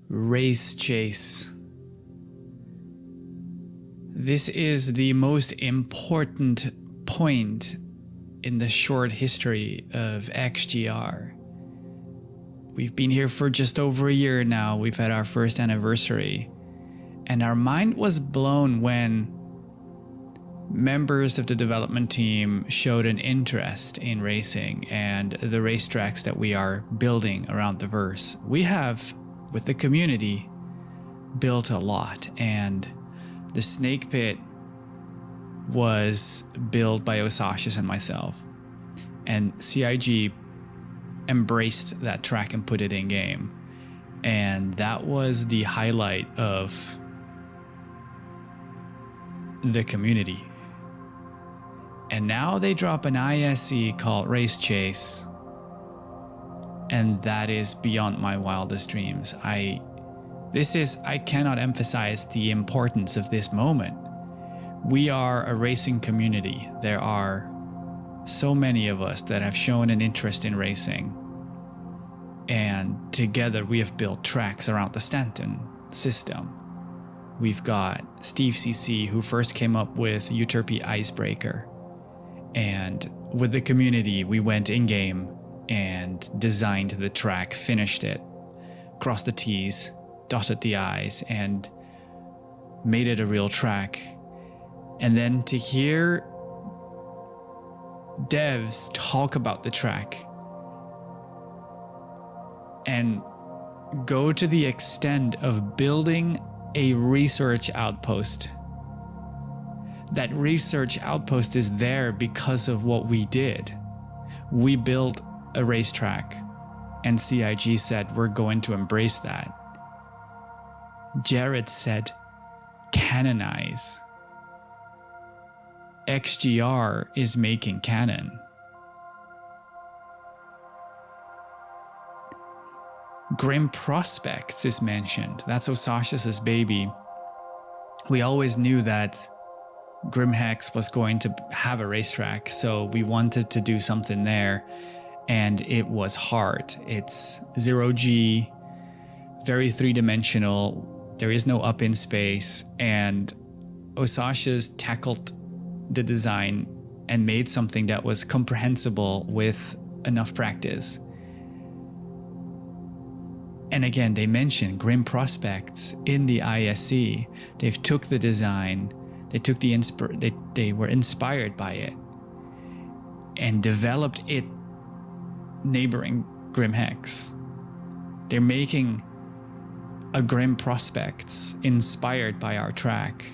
Race chase. This is the most important point in the short history of XGR. We've been here for just over a year now. We've had our first anniversary, and our mind was blown when members of the development team showed an interest in racing and the racetracks that we are building around the verse. We have, with the community, built a lot, and the Snake Pit was built by Osashis and myself, and CIG embraced that track and put it in game, and that was the highlight of the community. And now they drop an ISC called Race Chase, and that is beyond my wildest dreams. I cannot emphasize the importance of this moment. We are a racing community. There are so many of us that have shown an interest in racing, and together we have built tracks around the Stanton system. We've got Steve CC, who first came up with Euterpe Icebreaker, and with the community we went in-game and designed the track, finished it, crossed the T's, dotted the I's, and made it a real track. And then to hear devs talk about the track and go to the extent of building a research outpost. That research outpost is there because of what we did. We built a racetrack, and CIG said we're going to embrace that. Jared said canonize. XGR is making canon. Grim Prospects is mentioned. That's Osashis' baby. We always knew that Grim Hex was going to have a racetrack, so we wanted to do something there, and it was hard. It's 0G, very three-dimensional. There is no up in space, and Osashis tackled the design and made something that was comprehensible with enough practice. And again, they mentioned Grim Prospects in the ISC. They've took the design, they took the they were inspired by it and developed it neighboring Grim Hex. They're making a Grim Prospects inspired by our track.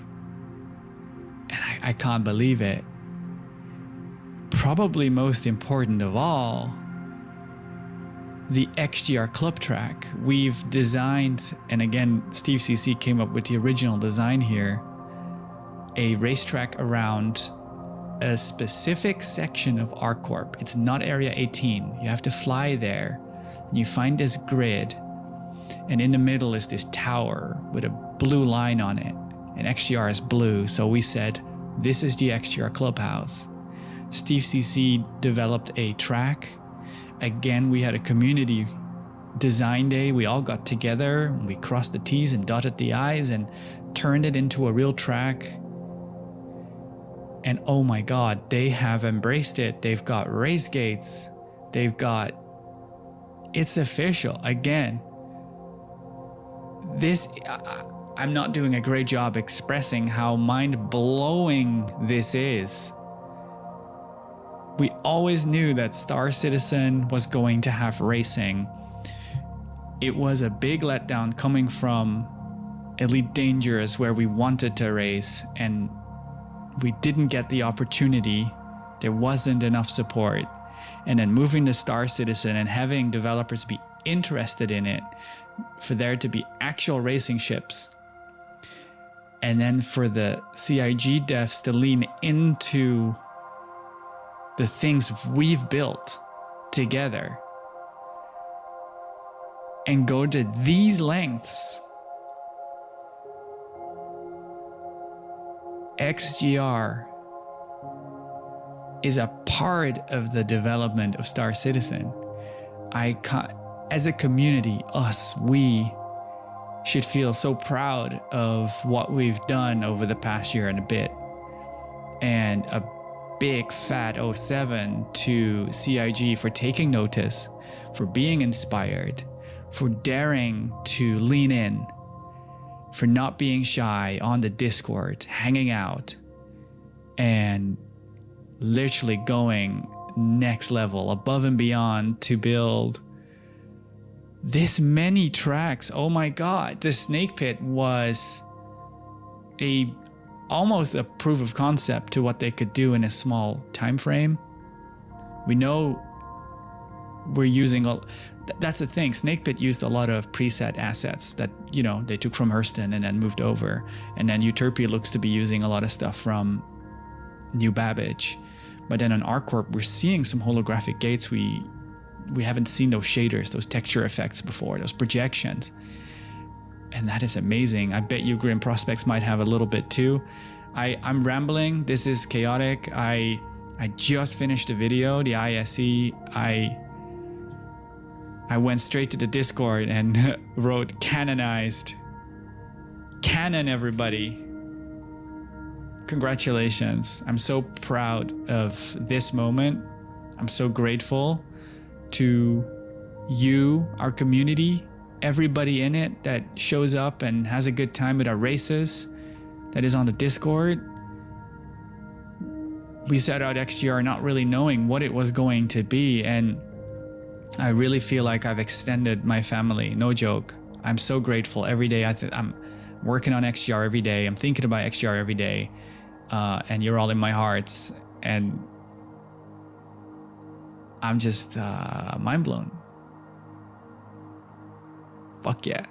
And I can't believe it. Probably most important of all, the XGR club track. We've designed, and again, Steve CC came up with the original design here, a racetrack around a specific section of ArcCorp. It's not Area 18. You have to fly there, and you find this grid, and in the middle is this tower with a blue line on it, and XGR is blue, so we said, this is the XGR clubhouse. Steve CC developed a track. Again, we had a community design day. We all got together, and we crossed the T's and dotted the I's and turned it into a real track. And oh my God, they have embraced it. They've got race gates. They've got, it's official. Again, this, I'm not doing a great job expressing how mind-blowing this is. We always knew that Star Citizen was going to have racing. It was a big letdown coming from Elite Dangerous, where we wanted to race and we didn't get the opportunity. There wasn't enough support. And then moving to Star Citizen and having developers be interested in it, for there to be actual racing ships, and then for the CIG devs to lean into the things we've built together and go to these lengths. XGR is a part of the development of Star Citizen. As a community, we should feel so proud of what we've done over the past year and a bit. And a big fat 07 to CIG for taking notice, for being inspired, for daring to lean in, for not being shy on the Discord, hanging out, and literally going next level, above and beyond to build this many tracks. Oh my God, the Snake Pit was almost a proof of concept to what they could do in a small time frame. We know we're using that's the thing. Snake Pit used a lot of preset assets that, you know, they took from Hurston and then moved over. And then Utopia looks to be using a lot of stuff from New Babbage. But then on ArcCorp, we're seeing some holographic gates. We haven't seen those shaders, those texture effects before, those projections. And that is amazing. I bet you Grim Prospects might have a little bit too. I'm rambling. This is chaotic. I just finished the video, the ISC. I went straight to the Discord and wrote canonized. Canon, everybody. Congratulations. I'm so proud of this moment. I'm so grateful to you, our community, everybody in it that shows up and has a good time at our races, that is on the Discord. We set out XGR not really knowing what it was going to be, and I really feel like I've extended my family, no joke. I'm so grateful every day. I'm working on XGR every day. I'm thinking about XGR every day, and you're all in my hearts, and I'm just mind blown. Fuck yeah.